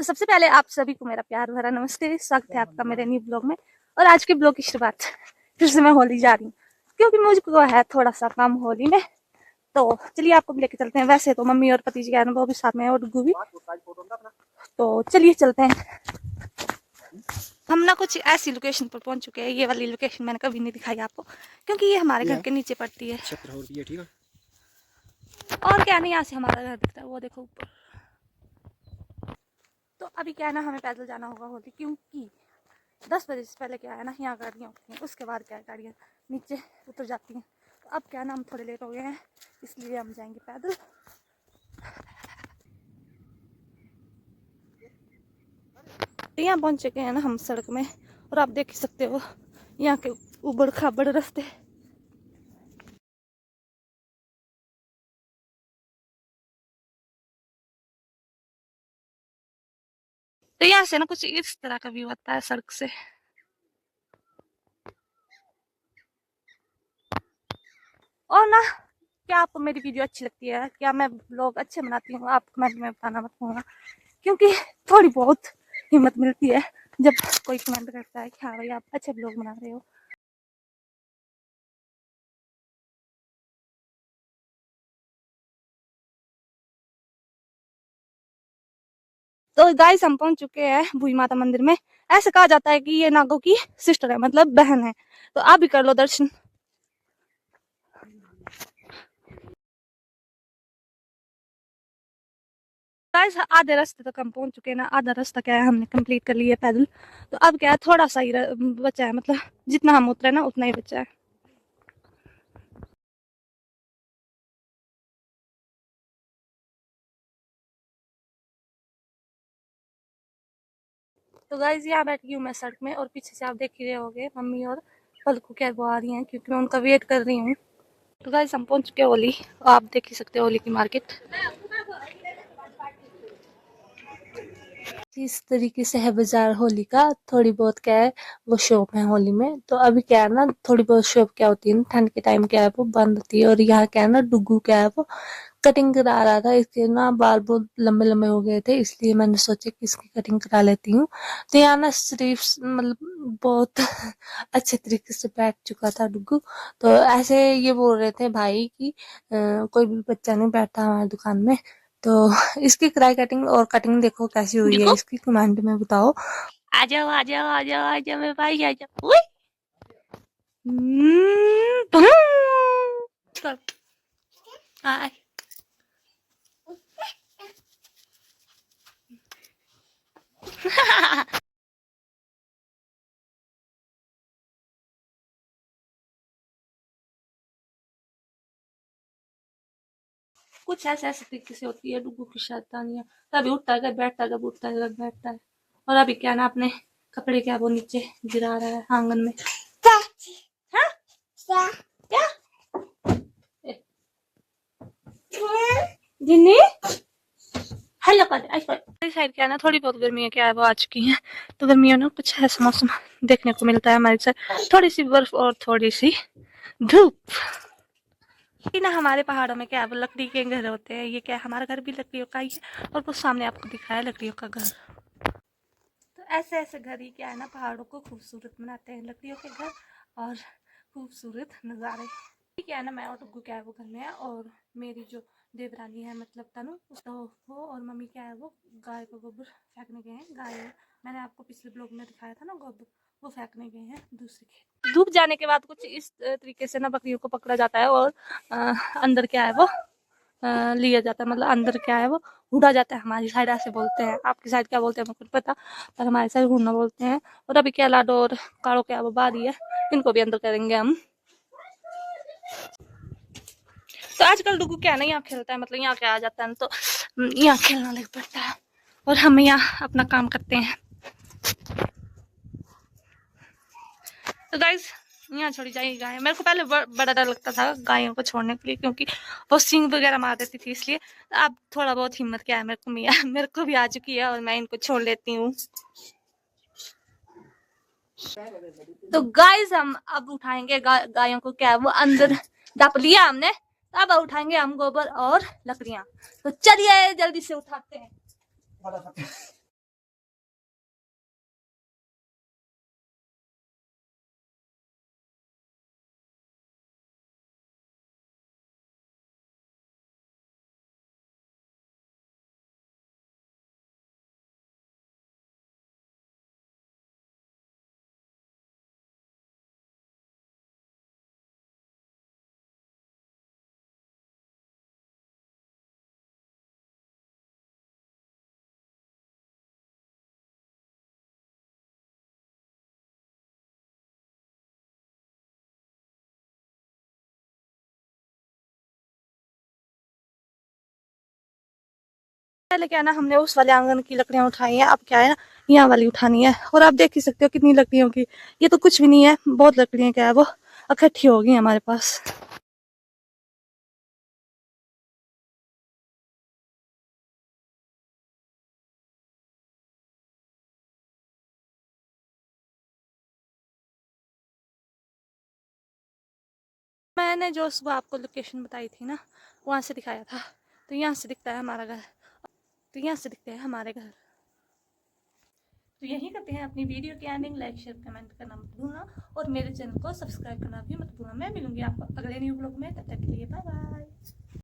तो सबसे पहले आप सभी को मेरा प्यार भरा नमस्ते, स्वागत है आपका मेरे न्यू ब्लॉग में। और आज के ब्लॉग की शुरुआत फिर से मैं होली जा रही हूँ, क्योंकि मुझको है थोड़ा सा काम होली में। तो चलिए आपको भी लेके चलते हैं। वैसे तो मम्मी और पति जी का वो भी साथ में है और डुगू भी। तो चलिए चलते हैं। हम ना कुछ ऐसी लोकेशन पर पहुंच चुके हैं। ये वाली लोकेशन मैंने कभी नहीं दिखाई आपको, क्योंकि ये हमारे घर के नीचे पड़ती है। और क्या नहीं, यहाँ से हमारा घर दिखता है, वो देखो ऊपर। तो अभी क्या है ना, हमें पैदल जाना होगा होली, क्योंकि 10 बजे से पहले क्या है ना, यहाँ गाड़ियाँ उठती हैं, उसके बाद क्या है गाड़ियाँ नीचे उतर जाती हैं। तो अब क्या है ना, हम थोड़े लेट हो गए हैं, इसलिए हम जाएंगे पैदल। यहाँ पहुँच चुके हैं ना हम सड़क में, और आप देख ही सकते हो यहाँ के उबड़ खाबड़ रास्ते। तो यहाँ से ना कुछ इस तरह का व्यू आता है सड़क से। और ना, क्या आपको मेरी वीडियो अच्छी लगती है, क्या मैं ब्लॉग अच्छे बनाती हूँ, आप कमेंट में बताना मत भूलना, क्योंकि थोड़ी बहुत हिम्मत मिलती है जब कोई कमेंट करता है कि हाँ भाई आप अच्छे ब्लॉग बना रहे हो। तो गाइस हम पहुंच चुके हैं भूई माता मंदिर में। ऐसे कहा जाता है कि ये नागों की सिस्टर है, मतलब बहन है। तो आप भी कर लो दर्शन। गाइस आधे रास्ते तक हम पहुंच चुके हैं ना। आधा रास्ता क्या है, हमने कंप्लीट कर लिया पैदल। तो अब क्या है, थोड़ा सा ही बचा है, मतलब जितना हम उतरे ना उतना ही बचा है। तो गाइस यहाँ बैठ गई हूँ मैं सड़क में, और पीछे से आप देख ही रहे होगे मम्मी और पलकू क्या वो आ रही हैं, क्योंकि मैं उनका वेट कर रही हूँ। तो गाइस हम पहुंच चुके हैं होली, आप देख ही सकते हो होली की मार्केट इस तरीके से है। बाजार होली का थोड़ी बहुत क्या है वो शॉप है होली में। तो अभी क्या है ना, थोड़ी बहुत शॉप क्या होती है ना, ठंड के टाइम क्या है वो बंद होती है। और यहाँ क्या है ना, डुगू क्या है वो कटिंग करा रहा था, इसके ना बाल बहुत लंबे लंबे हो गए थे, इसलिए मैंने सोचा कि इसकी कटिंग करा लेती हूँ। तो यहाँ ना सिर्फ मतलब बहुत अच्छे तरीके से बैठ चुका था डुगू। तो ऐसे ये बोल रहे थे भाई कि कोई भी बच्चा नहीं बैठता हमारी दुकान में। तो इसकी क्राई कटिंग और कटिंग देखो कैसी हुई है इसकी, कमेंट में बताओ। आ जाओ आ जाओ आ जाओ आ जाओ मेरे भाई, आ जाओ। कुछ ऐसे ऐसे तरीके से होती है डुगू की शैतानियाँ। कभी उठता है, कभी बैठता है, कभी उठता है, कभी बैठता है। और अभी क्या ना, अपने कपड़े क्या वो नीचे गिरा रहा है आंगन में। हाँ? क्या जिन्नी हेलो कर साइड क्या है ना, थोड़ी बहुत गर्मियाँ क्या है वो आ चुकी हैं। तो गर्मियों में कुछ ऐसा मौसम देखने को मिलता है हमारे साथ, थोड़ी सी बर्फ और थोड़ी सी धूप। ना हमारे पहाड़ों में क्या है वो लकड़ी के घर होते हैं। ये क्या है, हमारा घर भी लकड़ियों का ही है, और वो सामने आपको दिख रहा है लकड़ियों का घर। तो ऐसे ऐसे घर ही क्या है ना, पहाड़ों को खूबसूरत बनाते हैं, लकड़ियों के घर और खूबसूरत नज़ारे। क्या है ना, मैं और टुक्कू क्या है वो घर में है, और मेरी जो देवरानी है मतलब तनु, तो वो और मम्मी क्या है वो गाय को गोबर फेंकने गए हैं। गाय मैंने आपको पिछले ब्लॉग में दिखाया था ना, गोबर वो फेंकने गए हैं दूसरे खेत। धूप जाने के बाद कुछ इस तरीके से ना बकरियों को पकड़ा जाता है, और अंदर क्या है वो लिया जाता है, मतलब अंदर क्या है वो हुड़ा जाता है। हमारी साइड ऐसे बोलते हैं, आपकी साइड क्या बोलते हैं मुझे पता, पर हमारी साइड हुड़ना बोलते हैं। और अभी क्या लाडो और काड़ो क्या वो बारी है, इनको भी अंदर करेंगे हम। तो आजकल डुगू क्या ना यहाँ खेलता है, मतलब यहाँ क्या आ जाता है ना, तो यहाँ खेलना लग पड़ता है, और हम यहाँ अपना काम करते हैं। तो गाइस यहाँ छोड़ी जाएगी गाय। मेरे को पहले बड़ा डर लगता था गायों को छोड़ने के लिए, क्योंकि वो सींग वगैरह मार देती थी, इसलिए अब थोड़ा बहुत हिम्मत क्या है मेरे को भी आ चुकी है, और मैं इनको छोड़ लेती हूँ। तो गाइस हम अब उठाएंगे गायों को क्या है वो अंदर डप लिया हमने, तो अब उठाएंगे हम गोबर और लकड़ियां। तो चलिए जल्दी से उठाते हैं। पहले क्या है ना, हमने उस वाले आंगन की लकड़ियां उठाई हैं, अब क्या है ना यहाँ वाली उठानी है। और आप देख ही सकते हो कितनी लकड़ियों की, ये तो कुछ भी नहीं है, बहुत लकड़ियां क्या है वो इकट्ठी हो गई हमारे पास। मैंने जो सुबह आपको लोकेशन बताई थी ना, वहाँ से दिखाया था, तो यहाँ से दिखता है हमारा घर, तो यहाँ से दिखते हैं हमारे घर। तो यही करते हैं अपनी वीडियो की एंडिंग। लाइक शेयर कमेंट करना मत भूलना और मेरे चैनल को सब्सक्राइब करना भी मत भूलना। मैं मिलूंगी आपको अगले न्यू ब्लॉग में, तब तक के लिए बाय बाय।